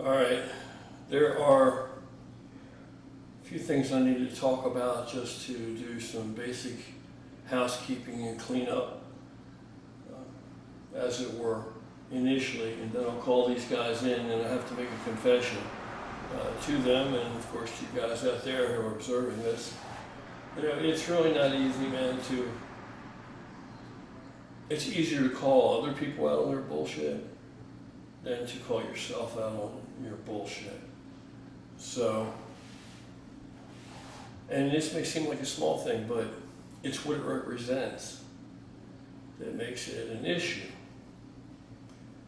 All right, there are a few things I need to talk about just to do some basic housekeeping and cleanup, as it were, initially, and then I'll call these guys in and I have to make a confession to them and of course to you guys out there who are observing this. You know, it's really not easy, man, it's easier to call other people out on their bullshit than to call yourself out on your bullshit. So, and this may seem like a small thing, but it's what it represents that makes it an issue.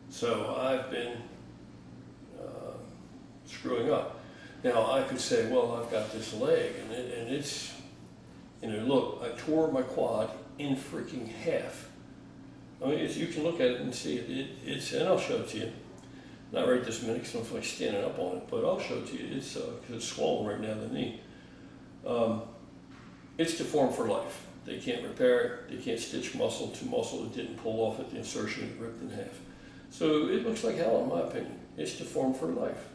So I've been screwing up. Now I could say, well, I've got this leg, and it's, you know, look, I tore my quad in freaking half. I mean, you can look at it and see it. It's, and I'll show it to you. Not right this minute because I don't feel like standing up on it, but I'll show it to you. It's because it's swollen right now, the knee. It's deformed for life. They can't repair it. They can't stitch muscle to muscle that didn't pull off at the insertion and ripped in half. So it looks like hell, in my opinion. It's deformed for life.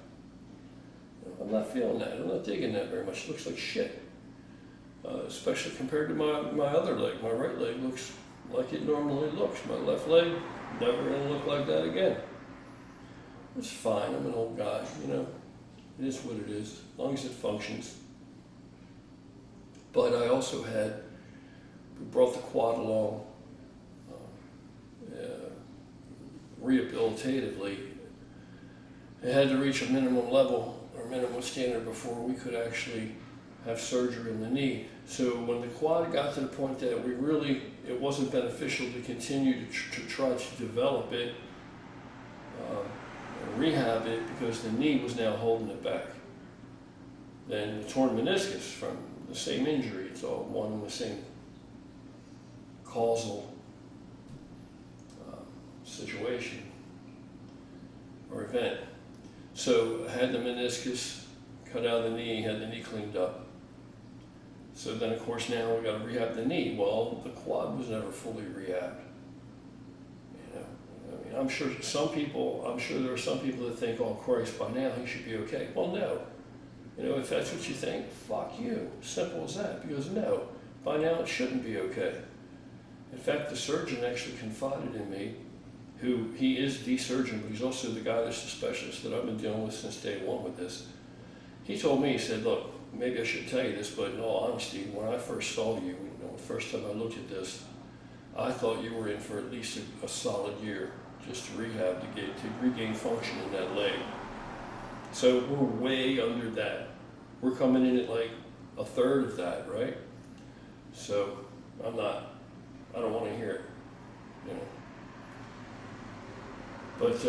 I'm not feeling that. I'm not digging that very much. It looks like shit. Especially compared to my other leg. My right leg looks like it normally looks. My left leg, never going to look like that again. It's fine. I'm an old guy, you know. It is what it is, as long as it functions. But I also we brought the quad along rehabilitatively. It had to reach a minimum level or minimum standard before we could actually have surgery in the knee. So when the quad got to the point that it wasn't beneficial to continue to try to develop it, rehab it, because the knee was now holding it back. Then the torn meniscus from the same injury, it's all one and the same causal situation or event. So I had the meniscus cut out of the knee, had the knee cleaned up. So then of course now we got to rehab the knee. Well, the quad was never fully rehabbed. You know, I mean, I'm sure there are some people that think, oh Christ, by now he should be okay. Well, no. You know, if that's what you think, fuck you. Simple as that. Because no, by now it shouldn't be okay. In fact, the surgeon actually confided in me, he is the surgeon, but he's also the guy that's the specialist that I've been dealing with since day one with this. He told me, he said, look, maybe I shouldn't tell you this, but in all honesty, when I first saw you, the first time I looked at this, I thought you were in for at least a solid year just to rehab, to regain function in that leg. So we're way under that. We're coming in at like a third of that, right? So I don't want to hear it, you know. But,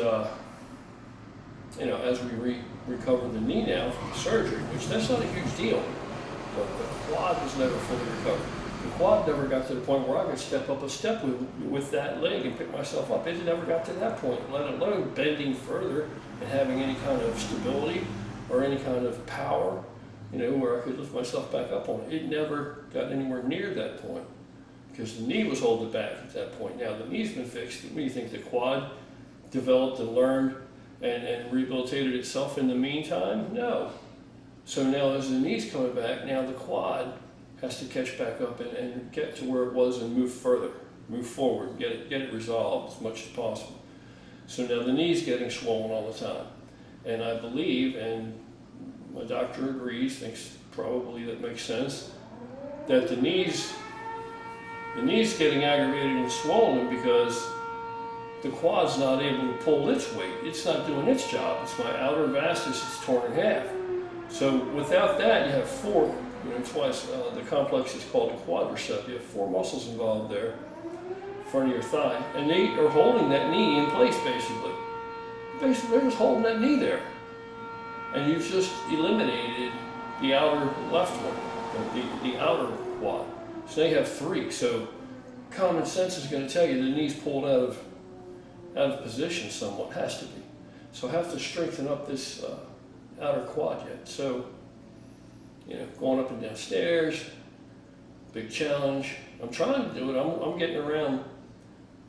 you know, as we recover the knee now from surgery, which that's not a huge deal, but the quad was never fully recovered. The quad never got to the point where I could step up a step with that leg and pick myself up. It never got to that point, let alone bending further and having any kind of stability or any kind of power, you know, where I could lift myself back up on it. It never got anywhere near that point because the knee was holding it back at that point. Now the knee's been fixed. What do you think, the quad developed and learned and rehabilitated itself in the meantime? No. So now as the knee's coming back, now the quad has to catch back up and get to where it was and move further, move forward, get it resolved as much as possible. So now the knee's getting swollen all the time. And I believe, and my doctor agrees, thinks probably that makes sense, that the knee's getting aggravated and swollen because the quad's not able to pull its weight. It's not doing its job. It's my outer vastus is torn in half. So without that, you have four, you know, that's why the complex is called a quadricep. You have four muscles involved there, in front of your thigh, and they are holding that knee in place, basically. Basically, they're just holding that knee there. And you've just eliminated the outer left one, the outer quad. So they have three. So common sense is going to tell you the knee's pulled out of position somewhat, has to be. So I have to strengthen up this outer quad yet. So, you know, going up and down stairs, big challenge. I'm trying to do it. I'm getting around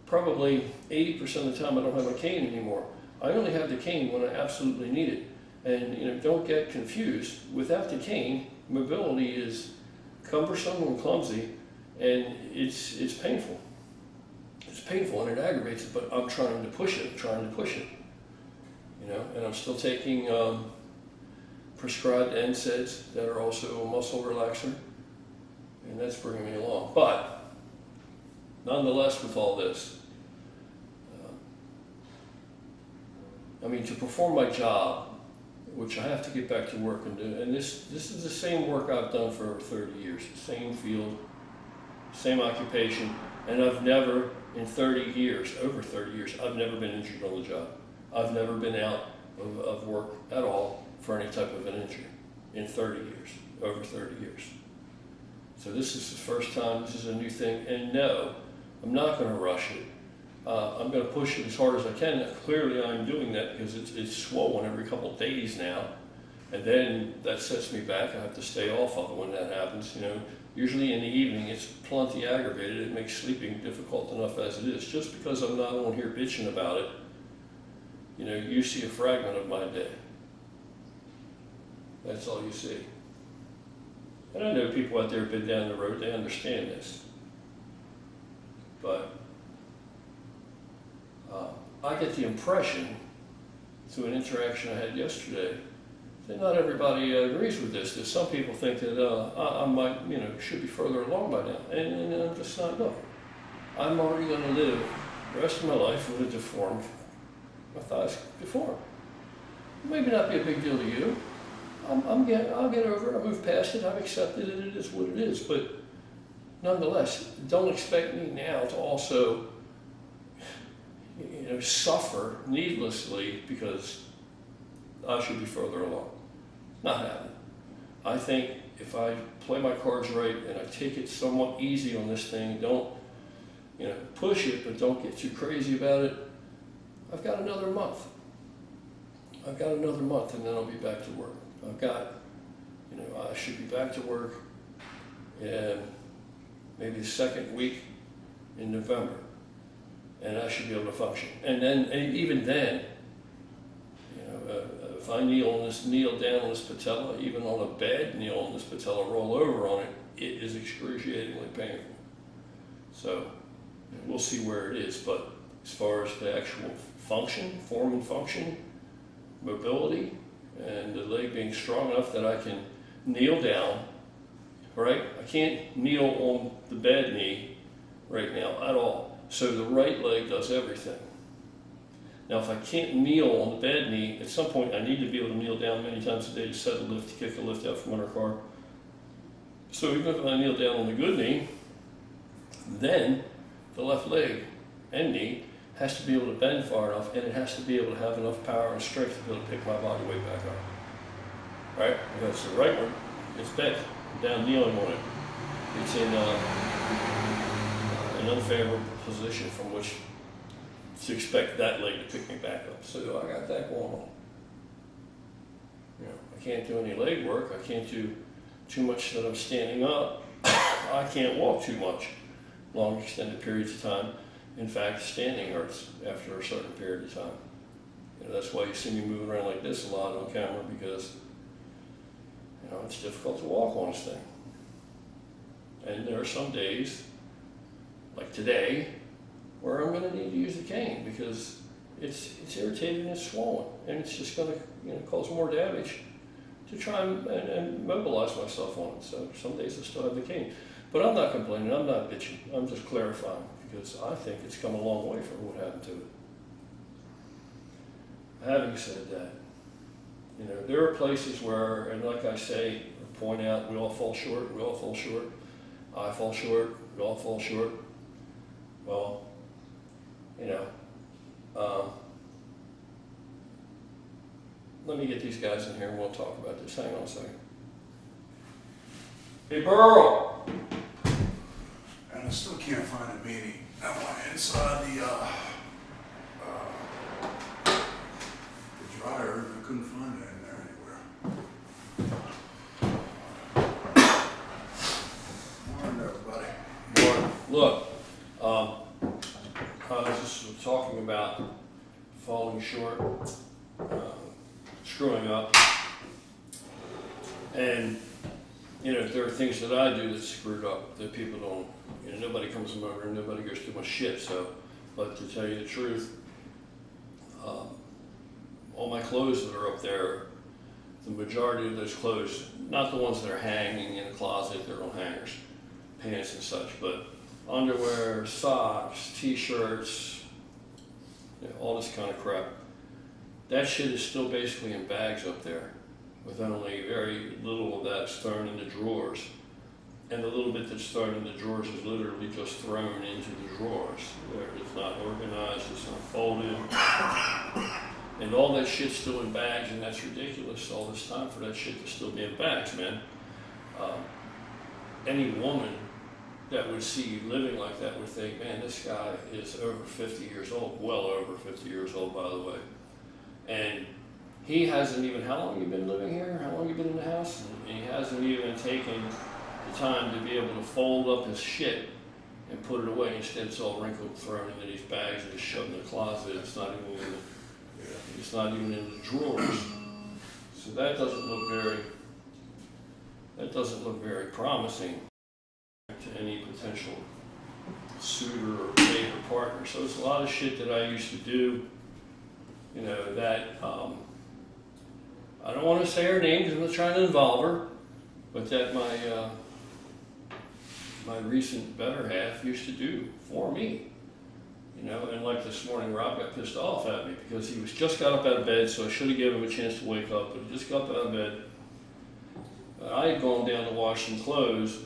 probably 80% of the time I don't have a cane anymore. I only have the cane when I absolutely need it. And don't get confused. Without the cane, mobility is cumbersome and clumsy, and it's painful. It's painful and it aggravates it, but I'm trying to push it, and I'm still taking prescribed NSAIDs that are also a muscle relaxer, and that's bringing me along. But nonetheless, with all this, to perform my job, which I have to get back to work and do, and this is the same work I've done for 30 years, same field, same occupation, and I've never, in 30 years, over 30 years, I've never been injured on the job. I've never been out of work at all for any type of an injury in 30 years, over 30 years. So this is the first time, this is a new thing, and no, I'm not going to rush it. I'm going to push it as hard as I can. Clearly I'm doing that because it's swollen every couple of days now, and then that sets me back. I have to stay off of it when that happens. Usually in the evening it's plenty aggravated. It makes sleeping difficult enough as it is. Just because I'm not on here bitching about it, you see a fragment of my day. That's all you see. And I know people out there have been down the road, they understand this. But I get the impression, through an interaction I had yesterday, that not everybody agrees with this. That some people think that I might, should be further along by now, and I'm just not. No, I'm already going to live the rest of my life with a deformed, my thighs deformed. Maybe not be a big deal to you. I'll get over it. I'll move past it. I've accepted it. It is what it is. But nonetheless, don't expect me now to also, suffer needlessly because I should be further along. Not happening. I think if I play my cards right and I take it somewhat easy on this thing, don't, push it, but don't get too crazy about it, I've got another month. I've got another month and then I'll be back to work. I've got, I should be back to work in maybe the second week in November, and I should be able to function. And even then, if I kneel down on this patella, even on a bad kneel on this patella, roll over on it, it is excruciatingly painful. So we'll see where it is. But as far as the actual function, form and function, mobility, and the leg being strong enough that I can kneel down, right? I can't kneel on the bad knee right now at all. So the right leg does everything. Now, if I can't kneel on the bad knee, at some point I need to be able to kneel down many times a day to set a lift, to kick a lift out from under a car. So even if I kneel down on the good knee, then the left leg and knee has to be able to bend far enough, and it has to be able to have enough power and strength to be able to pick my body weight back up. Right? Because the right one is bent. I'm down kneeling on it. It's in an unfavorable position from which to expect that leg to pick me back up. So I got that going on. I can't do any leg work. I can't do too much that I'm standing up. I can't walk too much, long extended periods of time. In fact, standing hurts after a certain period of time. That's why you see me moving around like this a lot on camera, because it's difficult to walk on this thing. And there are some days, like today, where I'm going to need to use the cane because it's irritated and it's swollen, and it's just going to cause more damage to try and mobilize myself on it. So some days I still have the cane. But I'm not complaining, I'm not bitching, I'm just clarifying, because I think it's come a long way from what happened to it. Having said that, there are places where, and like I say, point out, we all fall short, we all fall short, I fall short, we all fall short. Well, let me get these guys in here and we'll talk about this. Hang on a second. Hey, Burl! And I still can't find a meeting. I went inside the dryer. I couldn't find it in there anywhere. Morning, everybody. Morning. Look, I was just talking about falling short. screwing up. And, you know, there are things that I do that's screwed up that people don't, you know, nobody comes over and nobody goes through my shit, so, but to tell you the truth, all my clothes that are up there, the majority of those clothes, not the ones that are hanging in the closet, they're on hangers, pants and such, but underwear, socks, t-shirts, you know, all this kind of crap. That shit is still basically in bags up there, with only very little of that's thrown in the drawers. And the little bit that's thrown in the drawers is literally just thrown into the drawers. It's not organized, it's not folded. And all that shit's still in bags, and that's ridiculous all this time for that shit to still be in bags, man. Any woman that would see you living like that would think, man, this guy is over 50 years old, well over 50 years old, by the way. And he hasn't even, how long have you been living here? How long have you been in the house? And he hasn't even taken the time to be able to fold up his shit and put it away. Instead, it's all wrinkled, thrown into these bags and just shoved in the closet. It's not even in the, it's not even in the drawers. So that doesn't look very promising to any potential suitor or mate or partner. So it's a lot of shit that I used to do, you know, that, I don't want to say her name because I'm not trying to involve her, but that my recent better half used to do for me. You know, and like this morning, Rob got pissed off at me because he was just got up out of bed, so I should have given him a chance to wake up, but he just got up out of bed. I had gone down to wash some clothes,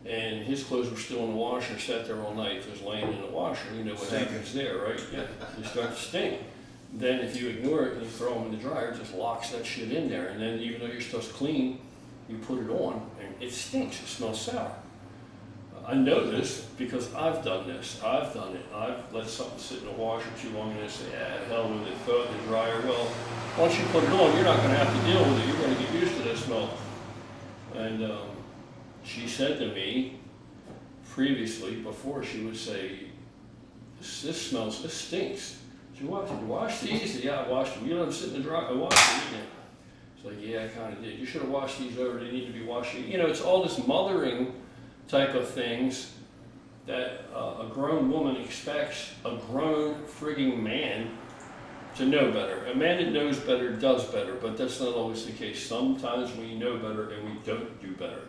and his clothes were still in the washer, sat there all night, just laying in the washer. You know what happens there, right? Yeah, they start to stink. Then if you ignore it and you throw them in the dryer, it just locks that shit in there. And then even though your stuff's clean, you put it on, and it stinks, it smells sour. I know this because I've done this. I've done it. I've let something sit in the washer too long and I say, yeah, hell with it, throw it in the dryer. Well, once you put it on, you're not going to have to deal with it. You're going to get used to that smell. And she said to me previously, before, she would say, this smells, this stinks. Did you wash these? Yeah, I washed them. You let them sit in the dryer. I washed them. It's like, yeah, I kind of did. You should have washed these over. They need to be washed. You know, it's all this mothering type of things that a grown woman expects a grown frigging man to know better. A man that knows better does better, but that's not always the case. Sometimes we know better and we don't do better.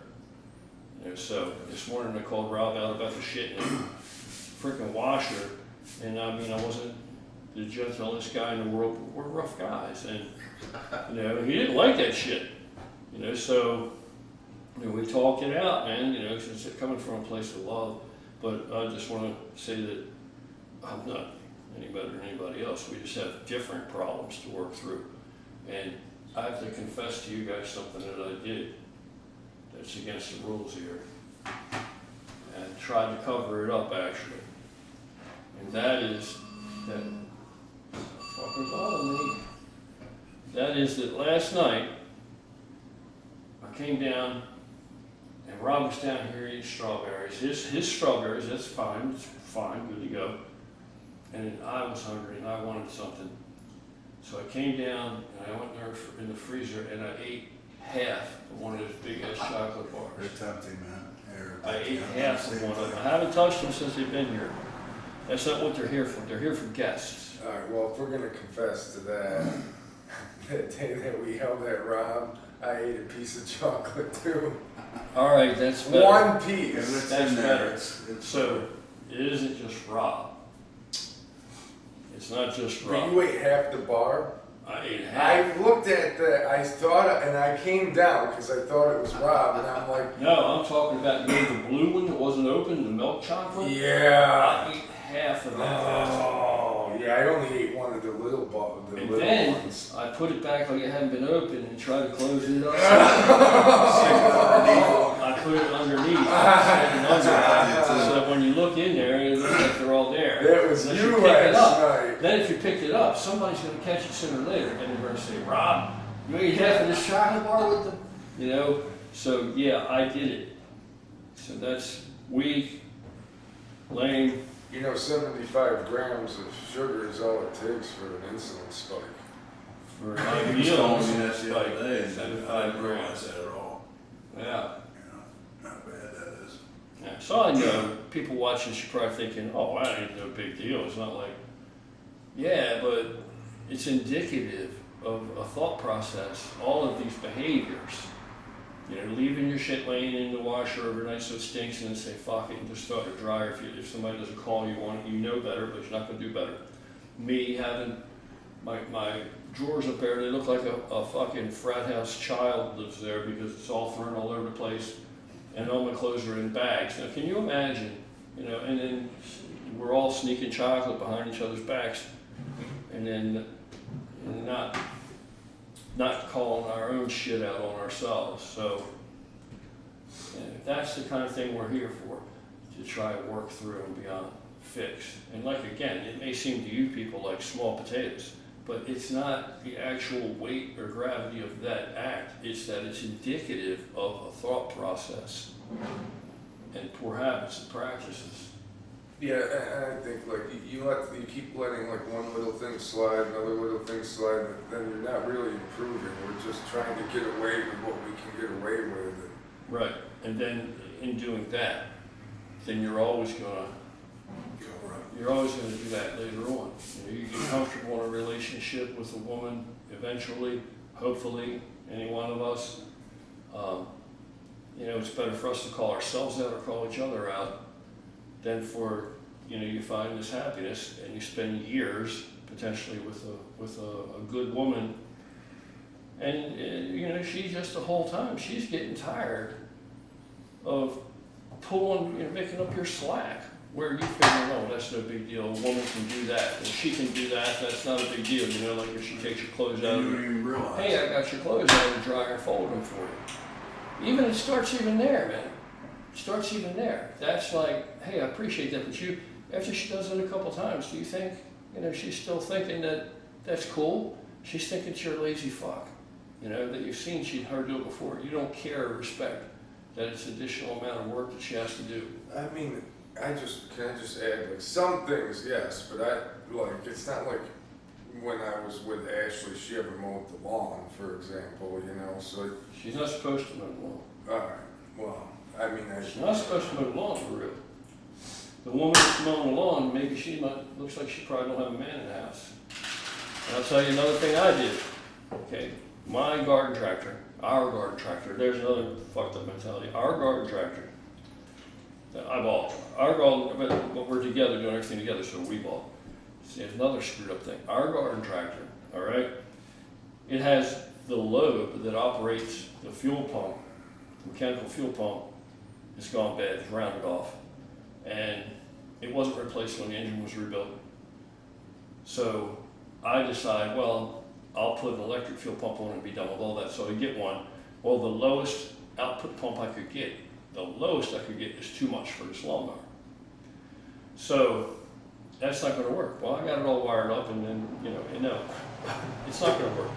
You know, so this morning I called Rob out about the shit in the freaking washer, and I mean, I wasn't the gentlest guy in the world, but we're rough guys, and you know, he didn't like that shit. You know, so you know, we talked it out, man, you know, since it's coming from a place of love. But I just want to say that I'm not any better than anybody else. We just have different problems to work through. And I have to confess to you guys something that I did that's against the rules here. And tried to cover it up, actually. And that is that, fucking bother me. That is that last night, I came down, and Rob was down here eating strawberries. His strawberries, that's fine, it's fine, good to go. And I was hungry and I wanted something. So I came down and I went there in the freezer and I ate half of one of those big ass chocolate bars. They're tempting, man. I ate half of one of them. I haven't touched them since they've been here. That's not what they're here for. They're here for guests. All right, well, if we're going to confess to that, that day that we held that Rob, I ate a piece of chocolate too. All right, that's better. One piece. It's That's in there. better. It's So, it isn't just Rob. It's not just But Rob. you ate half the bar? I ate I half. looked at I thought, and I came down because I thought it was Rob, and I'm like, No, I'm talking about, you know, the blue one that wasn't open, the milk chocolate? yeah. I ate half of that. Oh, yeah, I only ate one of the little And little then ones. I put it back like it hadn't been open and tried to close it up. I put it underneath. So that when you look in there, it looks like they're all there. That was Unless you pick it last up. night. Then if you picked it up, somebody's going to catch it sooner or later, and they're going to say, Rob, you ate half of this chocolate bar with them? You know? So yeah, I did it. So that's weak, lame. You know, 75 grams of sugar is all it takes for an insulin spike. for He was telling me ideals, that the like other day, and I 75 didn't grand. realize that at all. Yeah. You know, how bad that is. Yeah. So I know people watching this are probably thinking, oh, that ain't no big deal. It's not like, yeah, but it's indicative of a thought process. All of these behaviors, you know, leaving your shit laying in the washer overnight so it stinks and then say fuck it and just throw it in the dryer. If somebody doesn't call you on it, you know better, but you're not going to do better. Me having my drawers up there, they look like a fucking frat house child lives there because it's all thrown all over the place and all my clothes are in bags. Now can you imagine, you know, and then we're all sneaking chocolate behind each other's backs and then not calling our own shit out on ourselves. So that's the kind of thing we're here for, to try and work through and beyond fix. And like again, it may seem to you people like small potatoes, but it's not the actual weight or gravity of that act, it's that it's indicative of a thought process and poor habits and practices. Yeah, and I think like you keep letting like one little thing slide, another little thing slide, but then you're not really improving. We're just trying to get away with what we can get away with. Right, and then in doing that, then you're always gonna do that later on. You know, you get comfortable in a relationship with a woman eventually, hopefully, any one of us. You know, it's better for us to call ourselves out or call each other out than for, you know, you find this happiness and you spend years potentially with a good woman, and you know, she just the whole time she's getting tired of pulling, you know, making up your slack. Where you figure, no, that's no big deal. A woman can do that, and she can do that. That's not a big deal. You know, like if she takes your clothes out, You don't even realize. hey, I got your clothes out of the dryer and fold them for you. Even it starts even there, man. It starts even there. That's like, hey, I appreciate that, but you, after she does it a couple times, do you think, you know, she's still thinking that that's cool? She's thinking you're a lazy fuck. You know, that you've seen her do it before. You don't care or respect that it's additional amount of work that she has to do. I mean, can I just add, like, some things, yes, but it's not like when I was with Ashley, she ever mowed the lawn, for example, you know, so. She's not supposed to mow the lawn. Alright, well, I mean, She's not supposed to mow the lawn for real. The woman that's mowing the lawn, maybe looks like she probably don't have a man in the house. And I'll tell you another thing I did. Okay, my garden tractor, our garden tractor, there's another fucked up mentality. Our garden tractor, that I bought. Our garden, but we're together doing everything together, so we bought. See, there's another screwed up thing. Our garden tractor, all right, it has the lobe that operates the fuel pump, the mechanical fuel pump, it's gone bad, it's rounded off. And it wasn't replaced when the engine was rebuilt. So I decide, well, I'll put an electric fuel pump on and be done with all that. So I get one. Well, the lowest output pump I could get, the lowest I could get is too much for this lawnmower. So that's not going to work. Well, I got it all wired up, and then, you know, no, it's not going to work.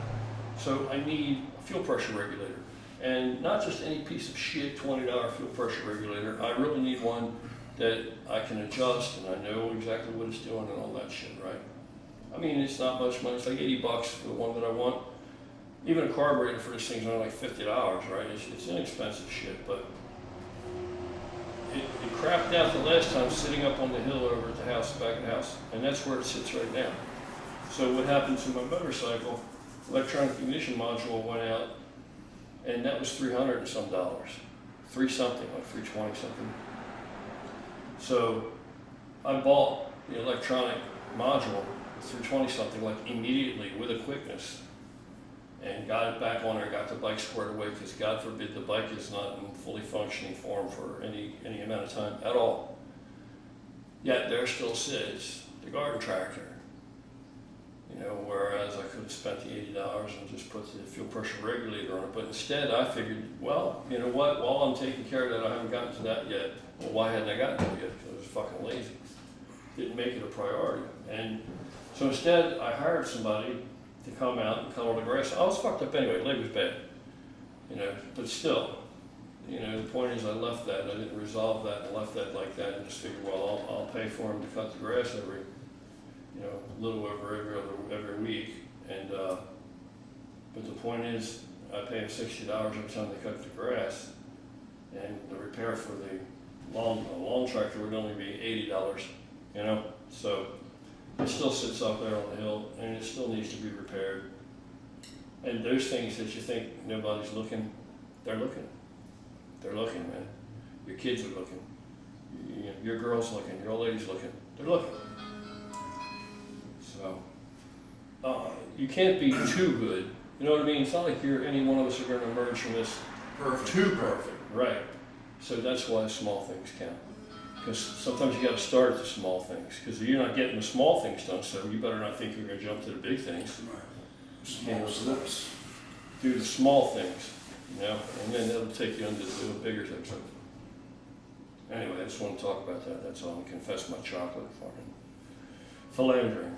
So I need a fuel pressure regulator. And not just any piece of shit $20 fuel pressure regulator. I really need one that I can adjust and I know exactly what it's doing and all that shit, right? I mean, it's not much money. It's like $80 for the one that I want. Even a carburetor for this thing's only like $50, right? It's inexpensive shit, but it crapped out the last time sitting up on the hill over at the house, back of the house, and that's where it sits right now. So what happened to my motorcycle, electronic ignition module went out, and that was $300 and some, $3 something, like $320 something. So I bought the electronic module for $320 something, like immediately with a quickness, and got it back on there, got the bike squared away, because God forbid the bike is not in fully functioning form for any amount of time at all. Yet there still sits the garden tractor. You know, whereas I could have spent the $80 and just put the fuel pressure regulator on it. But instead I figured, well, you know what, while I'm taking care of that, I haven't gotten to that yet. Well, why hadn't I gotten to it yet? Because I was fucking lazy. Didn't make it a priority. And so instead I hired somebody to come out and cut all the grass. I was fucked up anyway, leg was bad. You know, but still, you know, the point is I left that, and I didn't resolve that, and left that like that, and just figured, well, I'll pay for him to cut the grass every, you know, a little over every week, and But the point is, I pay them $60 every time they cut the grass, and the repair for the lawn tractor would only be $80, you know? So it still sits up there on the hill, and it still needs to be repaired. And those things that you think nobody's looking, they're looking. They're looking, man. Your kids are looking. Your girl's looking. Your old lady's looking. They're looking. So you can't be too good. You know what I mean? It's not like any one of us are going to emerge from this too perfect, right? So that's why small things count. Because sometimes you got to start at the small things. Because you're not getting the small things done, so you better not think you're going to jump to the big things. Right. Small steps. Do the small things, you know, and then that'll take you into the bigger things. Anyway, I just want to talk about that. That's all. I confess my chocolate fucking philandering.